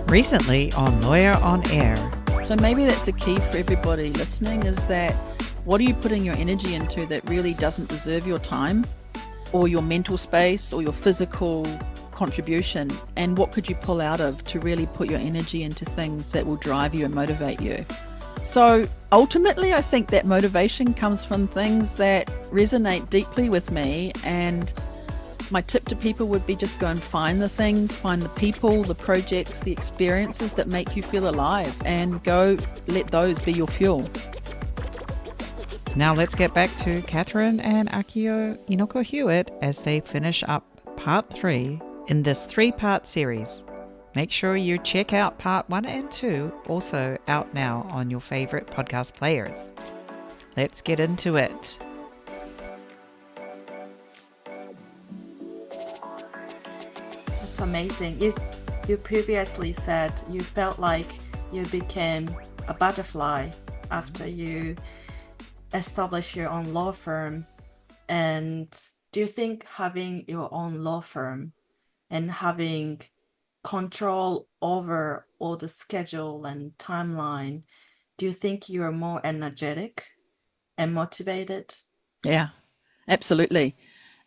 Recently on Lawyer on Air. So maybe that's a key for everybody listening, is that what are you putting your energy into that really doesn't deserve your time or your mental space or your physical contribution, and what could you pull out of to really put your energy into things that will drive you and motivate you? So ultimately, I think that motivation comes from things that resonate deeply with me, and my tip to people would be just go and find the things, find the people, the projects, the experiences that make you feel alive, and go let those be your fuel. Now let's get back to Catherine and Akiyo Inoko Hewett as they finish up part 3 in this 3-part series. Make sure you check out part 1 and 2, also out now on your favorite podcast players. Let's get into it. That's amazing. You previously said you felt like you became a butterfly after you established your own law firm. And do you think having your own law firm and having control over all the schedule and timeline, do you think you're more energetic and motivated? Yeah, absolutely.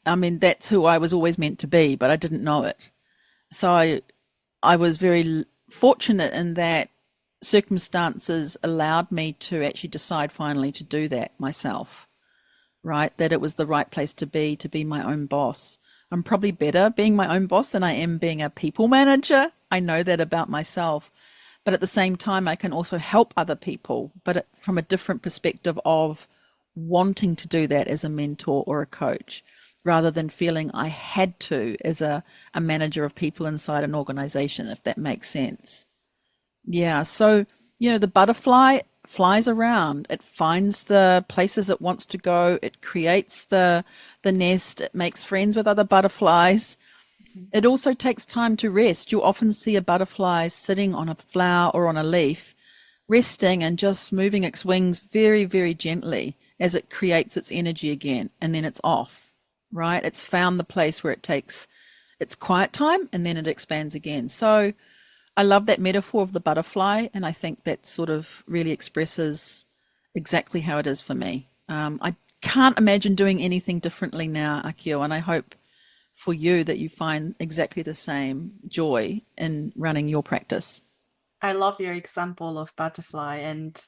I mean, that's who I was always meant to be, but I didn't know it. So I was very fortunate in that circumstances allowed me to actually decide finally to do that myself, right? That it was the right place to be my own boss. I'm probably better being my own boss than I am being a people manager. I know that about myself. But at the same time, I can also help other people, but from a different perspective of wanting to do that as a mentor or a coach, rather than feeling I had to as a manager of people inside an organization, if that makes sense. Yeah, so, the butterfly flies around. It finds the places it wants to go. It creates the nest. It makes friends with other butterflies. It also takes time to rest. You'll often see a butterfly sitting on a flower or on a leaf, resting and just moving its wings very, very gently as it creates its energy again, and then it's off, right? It's found the place where it takes its quiet time and then it expands again. So I love that metaphor of the butterfly, and I think that sort of really expresses exactly how it is for me. I can't imagine doing anything differently now, Akiyo, and I hope for you that you find exactly the same joy in running your practice. I love your example of butterfly, and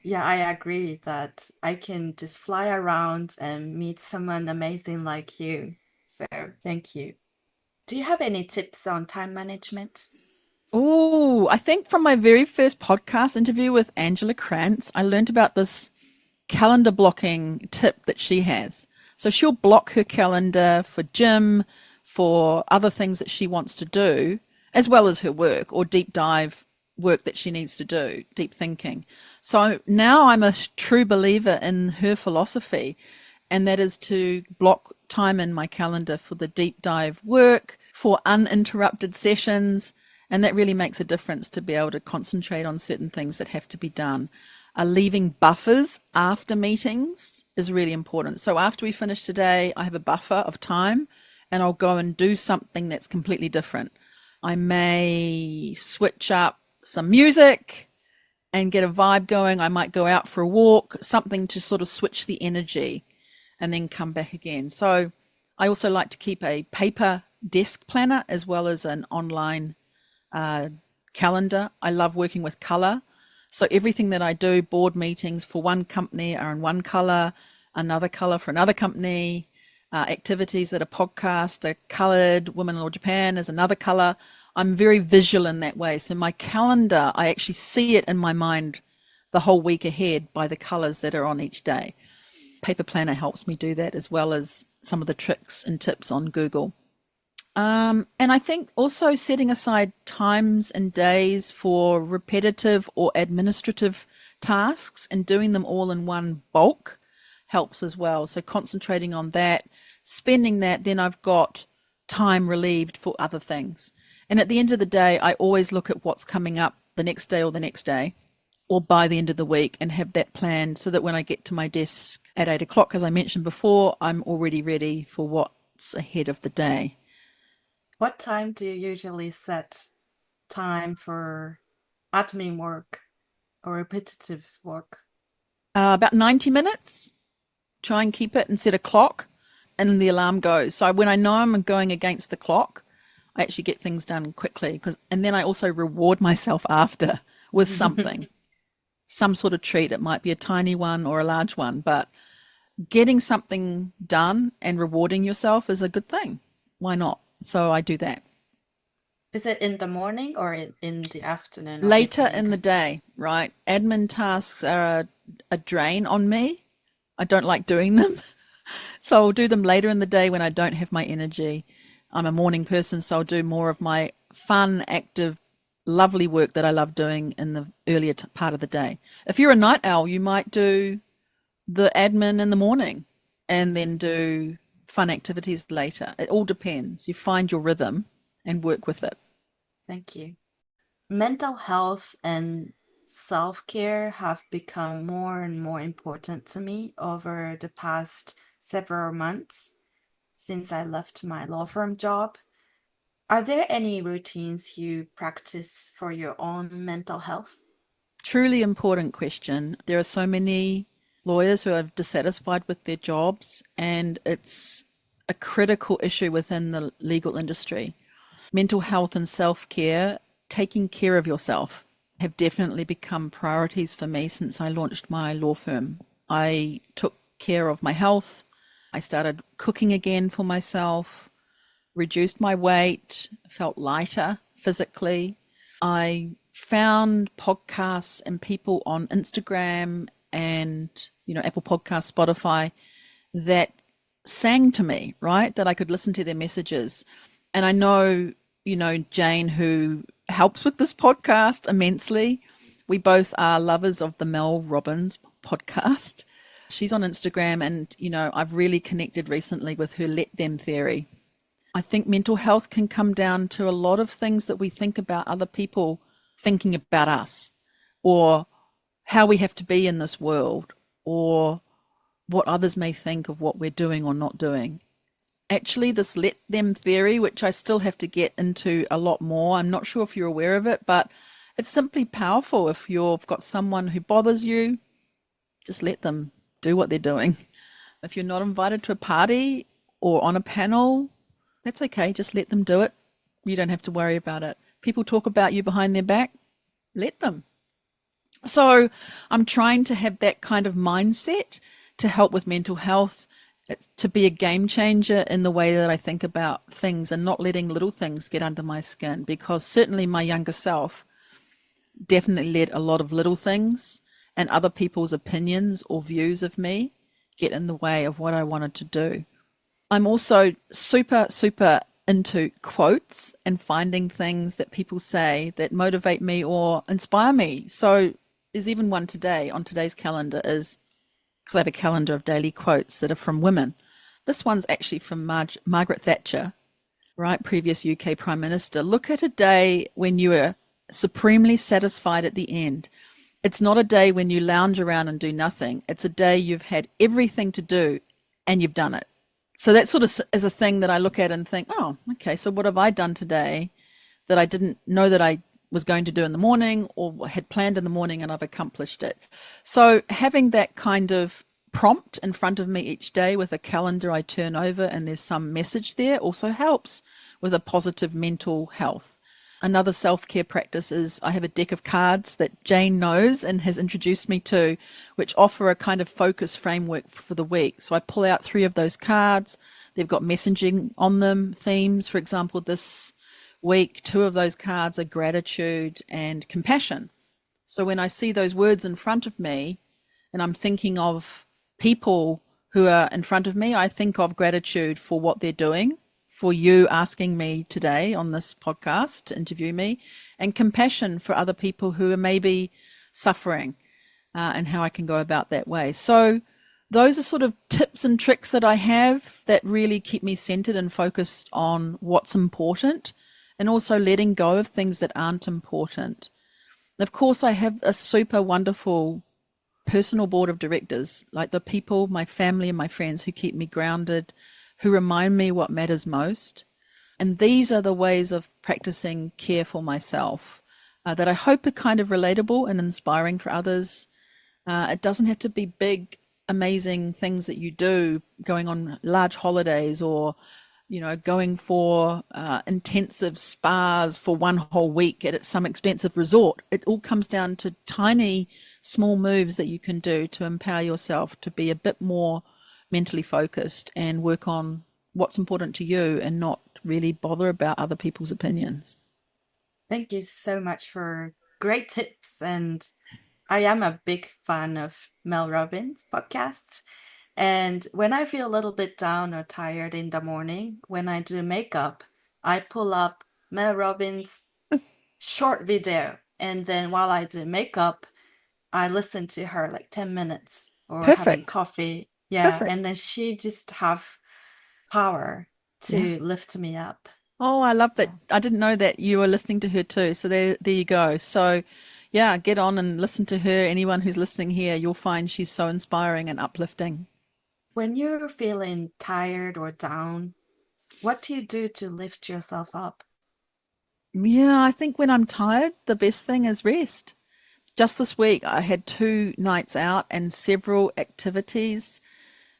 yeah, I agree that I can just fly around and meet someone amazing like you. So thank you. Do you have any tips on time management? Oh, I think from my very first podcast interview with Angela Krantz, I learned about this calendar blocking tip that she has. So she'll block her calendar for gym, for other things that she wants to do, as well as her work or deep dive work that she needs to do, deep thinking. So now I'm a true believer in her philosophy, and that is to block time in my calendar for the deep dive work, for uninterrupted sessions. And that really makes a difference to be able to concentrate on certain things that have to be done. Leaving buffers after meetings is really important. So after we finish today, I have a buffer of time and I'll go and do something that's completely different. I may switch up some music and get a vibe going. I might go out for a walk, something to sort of switch the energy and then come back again. So I also like to keep a paper desk planner as well as an online calendar. I love working with color. So everything that I do, board meetings for one company are in one color, another color for another company, activities that are podcast are colored, Women in Law Japan is another color. I'm very visual in that way. So my calendar, I actually see it in my mind the whole week ahead by the colors that are on each day. Paper planner helps me do that, as well as some of the tricks and tips on Google. And I think also setting aside times and days for repetitive or administrative tasks and doing them all in one bulk helps as well. So concentrating on that, spending that, then I've got time relieved for other things. And at the end of the day, I always look at what's coming up the next day or by the end of the week and have that planned so that when I get to my desk at 8 o'clock, as I mentioned before, I'm already ready for what's ahead of the day. What time do you usually set time for admin work or repetitive work? About 90 minutes. Try and keep it and set a clock, and the alarm goes. So when I know I'm going against the clock, I actually get things done quickly. And then I also reward myself after with something, some sort of treat. It might be a tiny one or a large one, but getting something done and rewarding yourself is a good thing. Why not? So I do that. Is it in the morning or in the afternoon? Or Later evening? in the day, right? Admin tasks are a drain on me. I don't like doing them. So I'll do them later in the day when I don't have my energy. I'm a morning person, so I'll do more of my fun, active, lovely work that I love doing in the earlier part of the day. If you're a night owl, you might do the admin in the morning and then do fun activities later. It all depends. You find your rhythm and work with it. Thank you. Mental health and self-care have become more and more important to me over the past several months since I left my law firm job. Are there any routines you practice for your own mental health? Truly important question. There are so many lawyers who are dissatisfied with their jobs, and it's a critical issue within the legal industry. Mental health and self-care, taking care of yourself, have definitely become priorities for me since I launched my law firm. I took care of my health. I started cooking again for myself, reduced my weight, felt lighter physically. I found podcasts and people on Instagram and, Apple Podcasts, Spotify, that sang to me, right? That I could listen to their messages. And I know, Jane, who helps with this podcast immensely. We both are lovers of the Mel Robbins podcast. She's on Instagram, and, I've really connected recently with her let them theory. I think mental health can come down to a lot of things that we think about other people thinking about us, or how we have to be in this world, or what others may think of what we're doing or not doing. Actually, this let them theory, which I still have to get into a lot more, I'm not sure if you're aware of it, but it's simply powerful. If you've got someone who bothers you, just let them do what they're doing. If you're not invited to a party or on a panel, that's okay. Just let them do it. You don't have to worry about it. People talk about you behind their back, let them. So I'm trying to have that kind of mindset to help with mental health. It's to be a game changer in the way that I think about things and not letting little things get under my skin, because certainly my younger self definitely let a lot of little things and other people's opinions or views of me get in the way of what I wanted to do. I'm also super, super into quotes and finding things that people say that motivate me or inspire me. So there's even one today on today's calendar, is because I have a calendar of daily quotes that are from women. This one's actually from Margaret Thatcher, right? Previous UK Prime Minister. Look at a day when you are supremely satisfied at the end. It's not a day when you lounge around and do nothing. It's a day you've had everything to do and you've done it. So that sort of is a thing that I look at and think, oh, okay, so what have I done today that I didn't know that I was going to do in the morning or had planned in the morning, and I've accomplished it. So having that kind of prompt in front of me each day with a calendar I turn over and there's some message there also helps with a positive mental health. Another self-care practice is I have a deck of cards that Jane knows and has introduced me to, which offer a kind of focus framework for the week. So I pull out 3 of those cards. They've got messaging on them, themes. For example, this week, 2 of those cards are gratitude and compassion. So when I see those words in front of me and I'm thinking of people who are in front of me, I think of gratitude for what they're doing, for you asking me today on this podcast to interview me, and compassion for other people who are maybe suffering, and how I can go about that way. So those are sort of tips and tricks that I have that really keep me centered and focused on what's important, and also letting go of things that aren't important. Of course, I have a super wonderful personal board of directors, like the people, my family and my friends, who keep me grounded, who remind me what matters most. And these are the ways of practicing care for myself that I hope are kind of relatable and inspiring for others. It doesn't have to be big, amazing things that you do, going on large holidays or, going for intensive spas for one whole week at some expensive resort. It all comes down to tiny, small moves that you can do to empower yourself to be a bit more mentally focused and work on what's important to you and not really bother about other people's opinions. Thank you so much for great tips. And I am a big fan of Mel Robbins' podcast. And when I feel a little bit down or tired in the morning, when I do makeup, I pull up Mel Robbins' short video. And then while I do makeup, I listen to her like 10 minutes or having Perfect. coffee. Yeah. Perfect. And then she just have power Yeah. to lift me up. Oh, I love that. I didn't know that you were listening to her too. So there you go. So yeah, get on and listen to her. Anyone who's listening here, you'll find she's so inspiring and uplifting. When you're feeling tired or down, what do you do to lift yourself up? Yeah, I think when I'm tired, the best thing is rest. Just this week, I had 2 nights out and several activities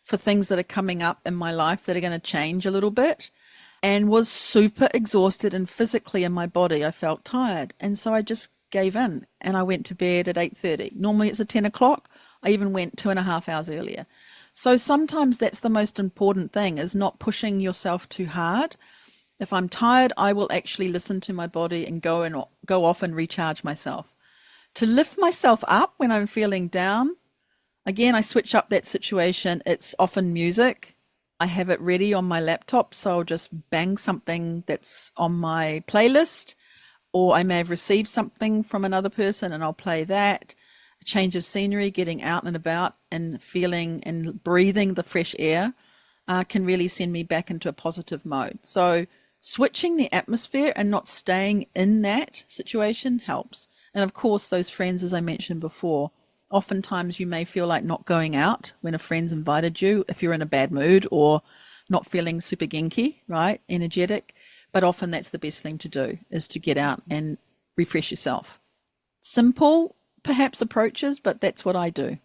for things that are coming up in my life that are going to change a little bit, and was super exhausted and physically in my body. I felt tired. And so I just gave in and I went to bed at 8:30. Normally it's at 10 o'clock. I even went 2.5 hours earlier. So sometimes that's the most important thing, is not pushing yourself too hard. If I'm tired, I will actually listen to my body and go off and recharge myself. To lift myself up when I'm feeling down, again, I switch up that situation. It's often music. I have it ready on my laptop, so I'll just bang something that's on my playlist, or I may have received something from another person and I'll play that. A change of scenery, getting out and about and feeling and breathing the fresh air can really send me back into a positive mode. So switching the atmosphere and not staying in that situation helps. And of course, those friends, as I mentioned before, oftentimes you may feel like not going out when a friend's invited you if you're in a bad mood or not feeling super genki, right? Energetic. But often that's the best thing to do, is to get out and refresh yourself. Simple, perhaps, approaches, but that's what I do.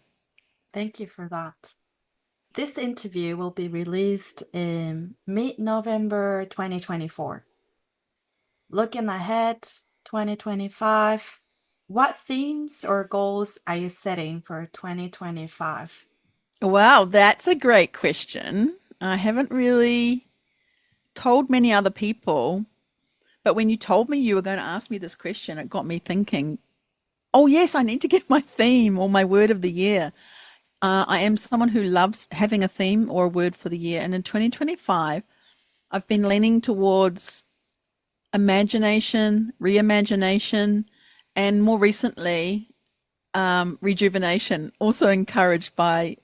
Thank you for that. This interview will be released in mid-November 2024. Looking ahead, 2025, what themes or goals are you setting for 2025? Wow, that's a great question. I haven't really told many other people, but when you told me you were going to ask me this question, it got me thinking, oh, yes, I need to get my theme or my word of the year. I am someone who loves having a theme or a word for the year. And in 2025, I've been leaning towards imagination, reimagination, and more recently, rejuvenation, also encouraged by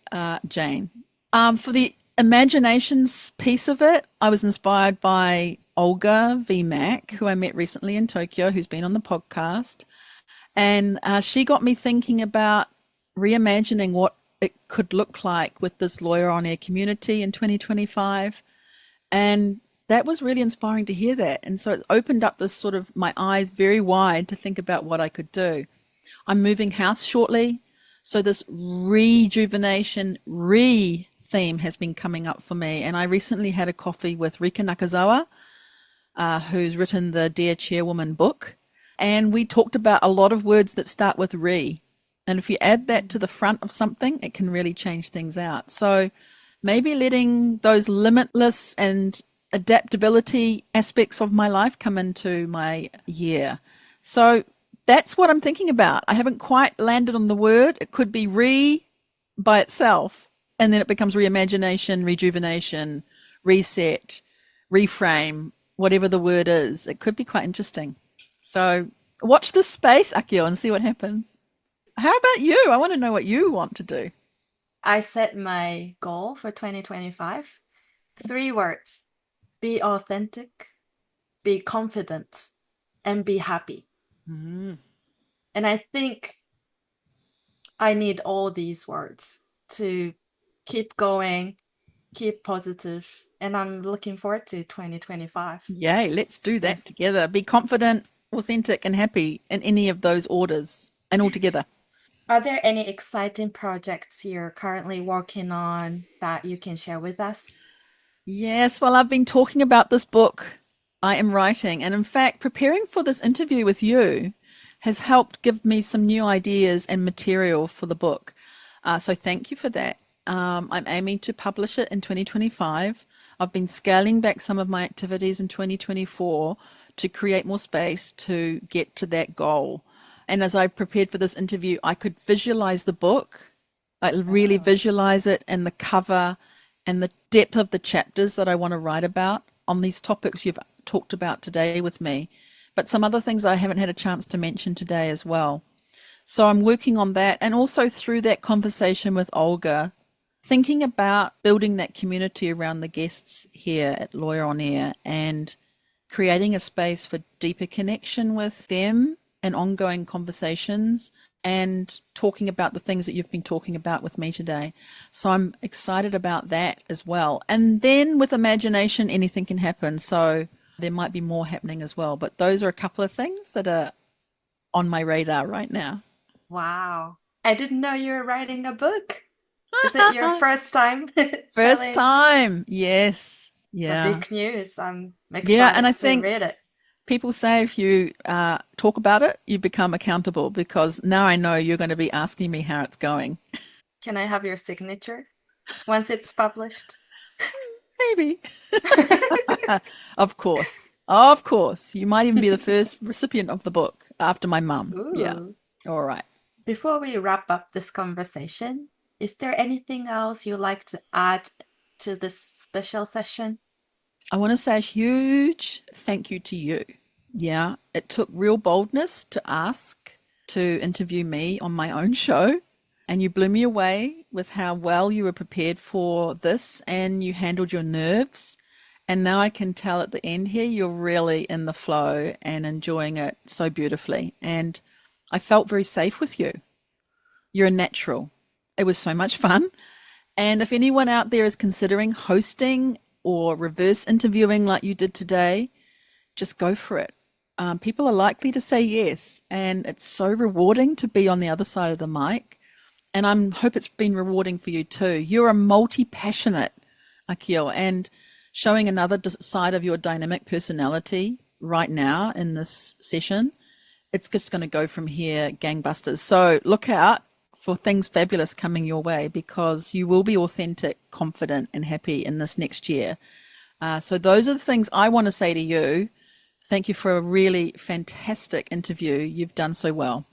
Jane. For the imaginations piece of it, I was inspired by Olga V. Mack, who I met recently in Tokyo, who's been on the podcast. And she got me thinking about reimagining what it could look like with this lawyer on air community in 2025. And that was really inspiring to hear that. And so it opened up this sort of my eyes very wide to think about what I could do. I'm moving house shortly. So this rejuvenation, theme has been coming up for me. And I recently had a coffee with Rika Nakazawa, who's written the Dear Chairwoman book. And we talked about a lot of words that start with re. And if you add that to the front of something, it can really change things out. So maybe letting those limitless and adaptability aspects of my life come into my year. So that's what I'm thinking about. I haven't quite landed on the word. It could be re by itself, and then it becomes reimagination, rejuvenation, reset, reframe, whatever the word is. It could be quite interesting. So watch this space, Akiyo, and see what happens. How about you? I want to know what you want to do. I set my goal for 2025. 3 words: be authentic, be confident, and be happy. Mm. And I think I need all these words to keep going, keep positive, and I'm looking forward to 2025. Yay, let's do that Yes. together. Be confident, authentic, and happy in any of those orders and all together. Are there any exciting projects you're currently working on that you can share with us? Yes, well, I've been talking about this book I am writing. And in fact, preparing for this interview with you has helped give me some new ideas and material for the book. So thank you for that. I'm aiming to publish it in 2025. I've been scaling back some of my activities in 2024 to create more space to get to that goal. And as I prepared for this interview, I could visualize the book, like really visualize it, and the cover and the depth of the chapters that I want to write about on these topics you've talked about today with me, but some other things I haven't had a chance to mention today as well. So I'm working on that, and also through that conversation with Olga, thinking about building that community around the guests here at Lawyer on Air and creating a space for deeper connection with them and ongoing conversations and talking about the things that you've been talking about with me today. So I'm excited about that as well. And then with imagination, anything can happen. So there might be more happening as well. But those are a couple of things that are on my radar right now. Wow. I didn't know you were writing a book. Is it your first time? First telling- time. Yes. It's Yeah. a big news. I'm excited Yeah, and I to think read it. people say if you talk about it, you become accountable, because now I know you're going to be asking me how it's going. Can I have your signature once it's published? Maybe. Of course. Of course. You might even be the first recipient of the book after my mum. Yeah. Ooh. All right. Before we wrap up this conversation, is there anything else you'd like to add to this special session? I want to say a huge thank you to you. Yeah, it took real boldness to ask to interview me on my own show, and you blew me away with how well you were prepared for this and you handled your nerves. And now I can tell at the end here, you're really in the flow and enjoying it so beautifully. And I felt very safe with you. You're a natural. It was so much fun. And if anyone out there is considering hosting or reverse interviewing like you did today, just go for it. People are likely to say yes, and it's so rewarding to be on the other side of the mic. And I hope it's been rewarding for you too. You're a multi-passionate, Akiyo, and showing another side of your dynamic personality right now in this session. It's just going to go from here gangbusters. So look out for things fabulous coming your way, because you will be authentic, confident, and happy in this next year. So those are the things I want to say to you. Thank you for a really fantastic interview. You've done so well.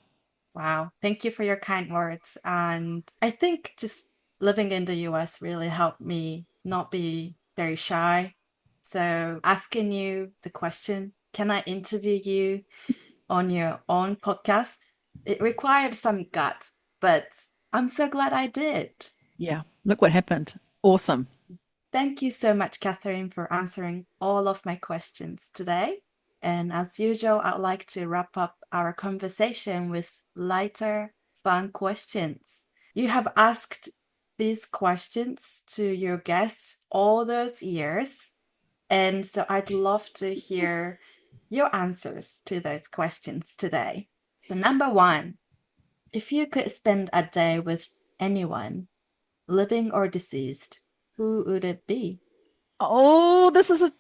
Wow. Thank you for your kind words. And I think just living in the US really helped me not be very shy. So asking you the question, can I interview you on your own podcast? It required some guts, but I'm so glad I did. Yeah, look what happened. Awesome. Thank you so much, Catherine, for answering all of my questions today. And as usual, I'd like to wrap up our conversation with lighter, fun questions. You have asked these questions to your guests all those years, and so I'd love to hear your answers to those questions today. So number one, if you could spend a day with anyone, living or deceased, who would it be? Oh, this is a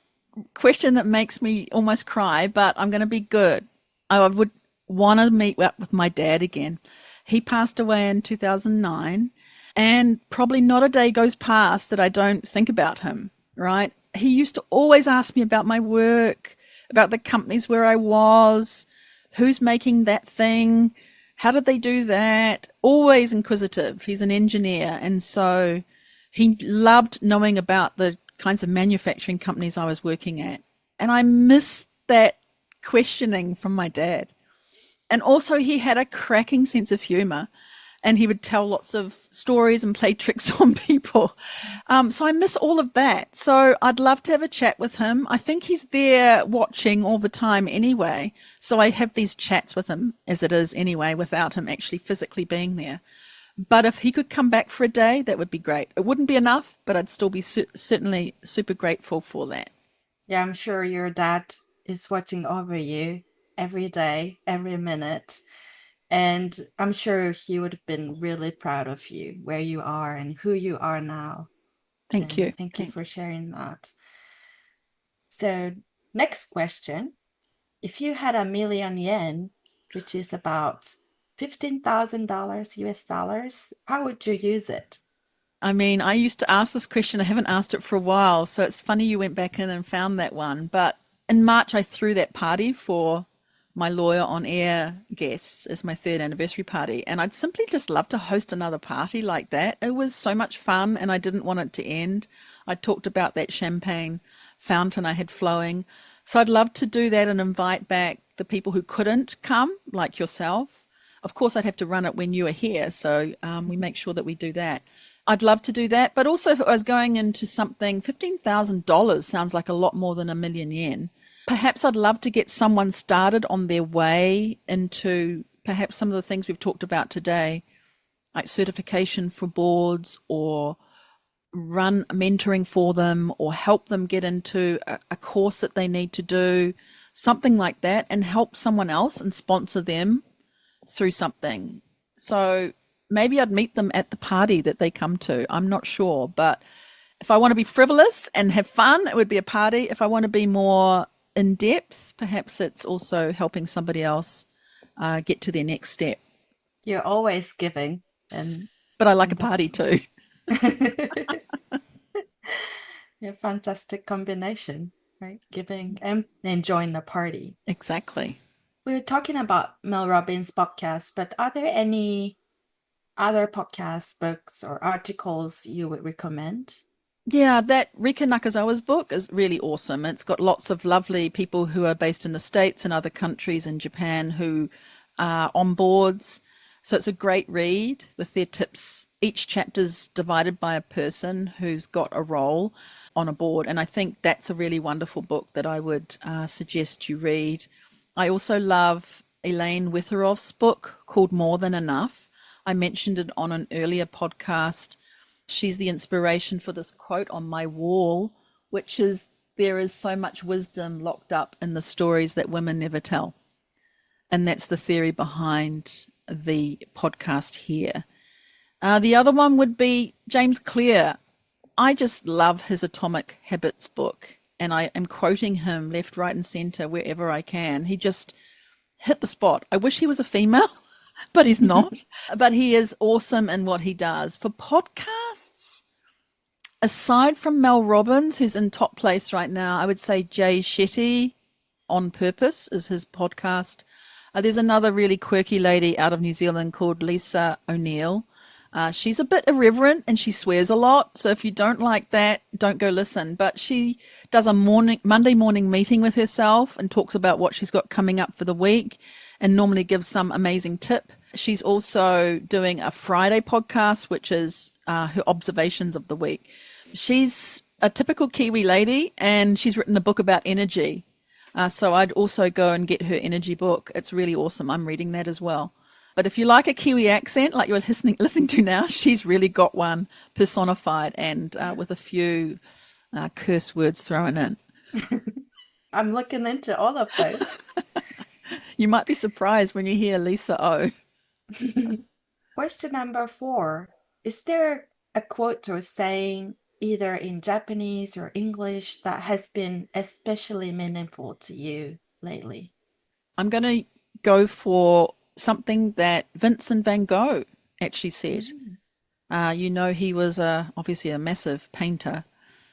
question that makes me almost cry, but I'm going to be good. I would want to meet up with my dad again. He passed away in 2009, and probably not a day goes past that I don't think about him, right? He used to always ask me about my work, about the companies where I was, who's making that thing, how did they do that? Always inquisitive. He's an engineer, and so he loved knowing about the kinds of manufacturing companies I was working at. And I missed that questioning from my dad. And also he had a cracking sense of humor, and he would tell lots of stories and play tricks on people. So I miss all of that. So I'd love to have a chat with him. I think he's there watching all the time anyway. So I have these chats with him as it is anyway, without him actually physically being there. But if he could come back for a day, that would be great. It wouldn't be enough, but I'd still be certainly super grateful for that. Yeah, I'm sure your dad is watching over you every day, every minute. And I'm sure he would have been really proud of you, where you are and who you are now. Thank And you. thank you for Thanks. sharing that. So, next question. If you had $1,000,000 yen, which is about $15,000 US dollars, how would you use it? I mean, I used to ask this question. I haven't asked it for a while, so it's funny you went back in and found that one. But in March, I threw that party for my lawyer on air guests as my third anniversary party. And I'd simply just love to host another party like that. It was so much fun and I didn't want it to end. I talked about that champagne fountain I had flowing. So I'd love to do that and invite back the people who couldn't come, like yourself. Of course, I'd have to run it when you are here. So we make sure that we do that. I'd love to do that. But also, if I was going into something, $15,000 sounds like a lot more than $1,000,000 yen. Perhaps I'd love to get someone started on their way into perhaps some of the things we've talked about today, like certification for boards, or run mentoring for them, or help them get into a course that they need to do, something like that, and help someone else and sponsor them through something. So maybe I'd meet them at the party that they come to. I'm not sure. But if I want to be frivolous and have fun, it would be a party. If I want to be more in depth, perhaps it's also helping somebody else get to their next step. You're always giving, and But I like a party too. a fantastic combination, right? Giving and enjoying the party. Exactly. We were talking about Mel Robbins' podcast, but are there any other podcasts, books, or articles you would recommend? Yeah, that Rika Nakazawa's book is really awesome. It's got lots of lovely people who are based in the States and other countries in Japan who are on boards. So it's a great read with their tips. Each chapter's divided by a person who's got a role on a board. And I think that's a really wonderful book that I would suggest you read. I also love Elaine Witheroff's book called More Than Enough. I mentioned it on an earlier podcast. She's the inspiration for this quote on my wall, which is, "There is so much wisdom locked up in the stories that women never tell." And that's the theory behind the podcast here. The other one would be James Clear. I just love his Atomic Habits book, and I am quoting him left, right, and center wherever I can. He just hit the spot. I wish he was a female. But he's not. But he is awesome in what he does. For podcasts, aside from Mel Robbins, who's in top place right now, I would say Jay Shetty On Purpose is his podcast. There's another really quirky lady out of New Zealand called Lisa O'Neill. She's a bit irreverent and she swears a lot. So if you don't like that, don't go listen. But she does a Monday morning meeting with herself and talks about what she's got coming up for the week, and normally gives some amazing tip. She's also doing a Friday podcast, which is her observations of the week. She's a typical Kiwi lady, and she's written a book about energy. So I'd also go and get her energy book. It's really awesome. I'm reading that as well. But if you like a Kiwi accent, like you're listening to now, she's really got one personified and with a few curse words thrown in. I'm looking into all of those. You might be surprised when you hear Lisa O. Question number 4. Is there a quote or saying, either in Japanese or English, that has been especially meaningful to you lately? I'm going to go for something that Vincent van Gogh actually said. He was obviously a massive painter.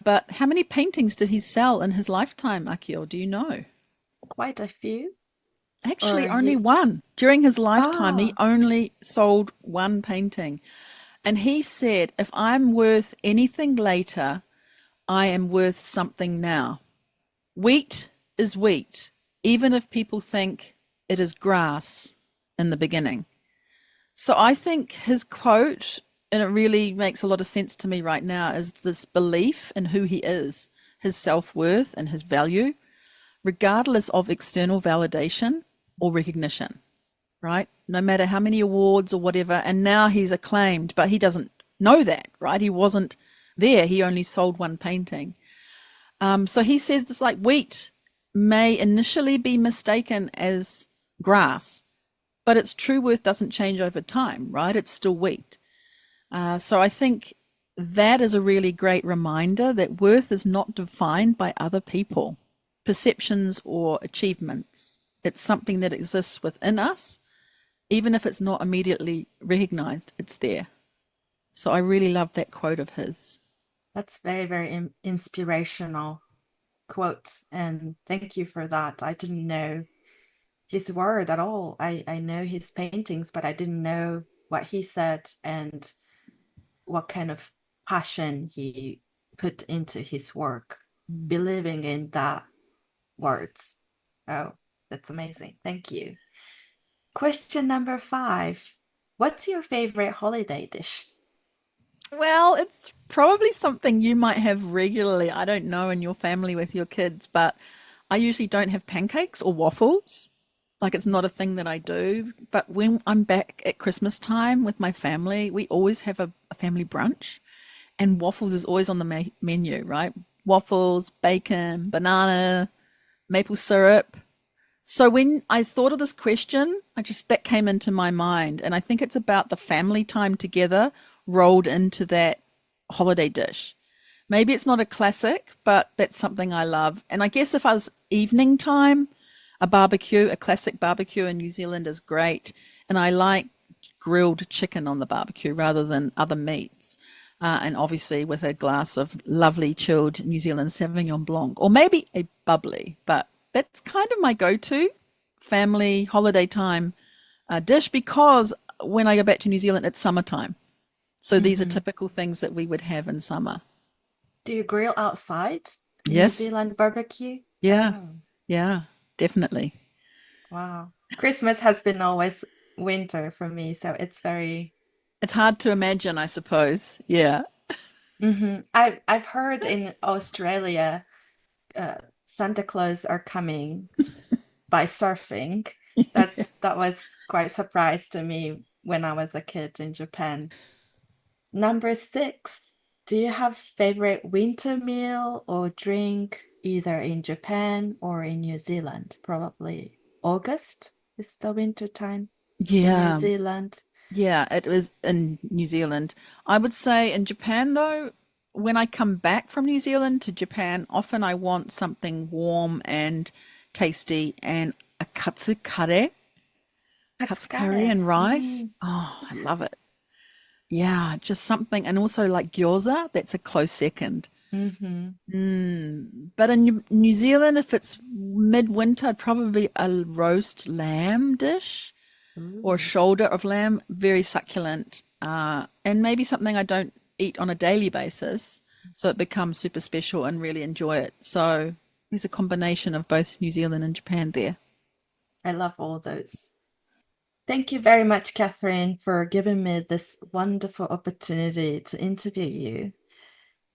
But how many paintings did he sell in his lifetime, Akiyo? Do you know? Quite a few. Actually, only one. During his lifetime, he only sold one painting. And he said, if I'm worth anything later, I am worth something now. Wheat is wheat, even if people think it is grass in the beginning. So I think his quote, and it really makes a lot of sense to me right now, is this belief in who he is, his self-worth and his value, regardless of external validation or recognition. right? No matter how many awards or whatever. And now he's acclaimed, but he doesn't know that, right? He wasn't there. He only sold one painting. So he says it's like wheat may initially be mistaken as grass, but its true worth doesn't change over time, right? It's still wheat. So I think that is a really great reminder that worth is not defined by other people, perceptions or achievements. It's something that exists within us. Even if it's not immediately recognized, it's there. So I really love that quote of his. That's very, very inspirational quote. And thank you for that. I didn't know his word at all. I know his paintings, but I didn't know what he said and what kind of passion he put into his work, believing in that words. Oh, that's amazing. Thank you. Question number 5. What's your favorite holiday dish? Well, it's probably something you might have regularly. I don't know in your family with your kids, but I usually don't have pancakes or waffles. Like it's not a thing that I do. But when I'm back at Christmas time with my family, we always have a family brunch, and waffles is always on the menu, right? Waffles, bacon, banana, maple syrup. So when I thought of this question, that came into my mind, and I think it's about the family time together rolled into that holiday dish. Maybe it's not a classic, but that's something I love. And I guess if I was evening time, a classic barbecue in New Zealand is great. And I like grilled chicken on the barbecue rather than other meats. And obviously with a glass of lovely chilled New Zealand Sauvignon Blanc, or maybe a bubbly, but that's kind of my go-to family holiday time dish, because when I go back to New Zealand, it's summertime. So these are typical things that we would have in summer. Do you grill outside? Yes. New Zealand barbecue? Yeah. Oh. Yeah, definitely. Wow. Christmas has been always winter for me, so it's hard to imagine, I suppose. Yeah. I've heard in Australia, Santa Claus are coming by surfing. That was quite a surprise to me when I was a kid in Japan. Number 6, do you have favorite winter meal or drink either in Japan or in New Zealand? Probably August is the winter time in New Zealand. Yeah, it was in New Zealand. I would say in Japan, though, when I come back from New Zealand to Japan, often I want something warm and tasty, and a katsu curry and rice. Oh, I love it. Yeah, just something. And also like gyoza, that's a close second. But in New Zealand, if it's midwinter, probably a roast lamb dish or a shoulder of lamb, very succulent. And maybe something I don't eat on a daily basis, so it becomes super special and really enjoy it. So there's a combination of both New Zealand and Japan there. I love all those. Thank you very much, Catherine, for giving me this wonderful opportunity to interview you.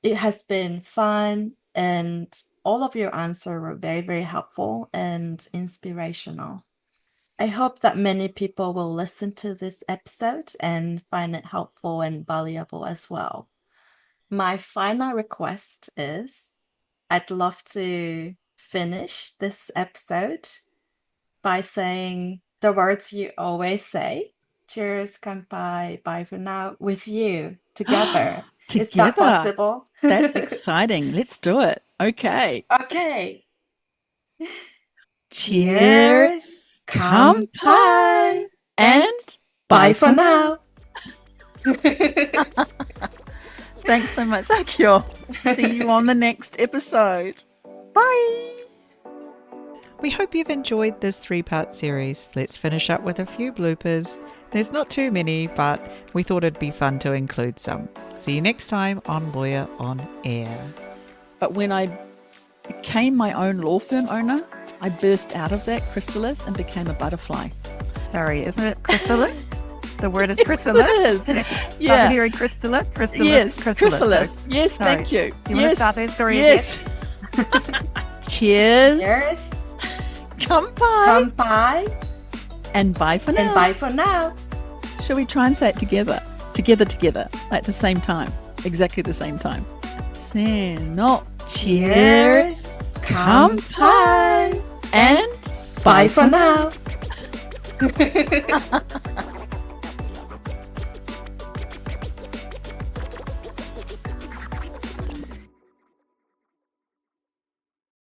It has been fun, and all of your answers were very, very helpful and inspirational. I hope that many people will listen to this episode and find it helpful and valuable as well. My final request is I'd love to finish this episode by saying the words you always say. Cheers, kanpai, bye for now, with you together. Is that possible? That's exciting. Let's do it. Okay. Okay. Cheers, kanpai, and bye for now. Thanks so much, Akiyo. See you on the next episode. Bye. We hope you've enjoyed this 3-part series. Let's finish up with a few bloopers. There's not too many, but we thought it'd be fun to include some. See you next time on Lawyer on Air. But when I became my own law firm owner, I burst out of that chrysalis and became a butterfly. Sorry, isn't it chrysalis? The word is chrysalis. Yes, it is. Yeah. I've hearing chrysalis. Yes, chrysalis. Yes, Sorry. thank you. You want to start that story yes. again? Cheers. Cheers. Kanpai. Kanpai. And bye for now. And bye for now. Shall we try and say it together? Together, at the same time. Exactly the same time. Se no. Cheers. Kanpai. And Bye for now.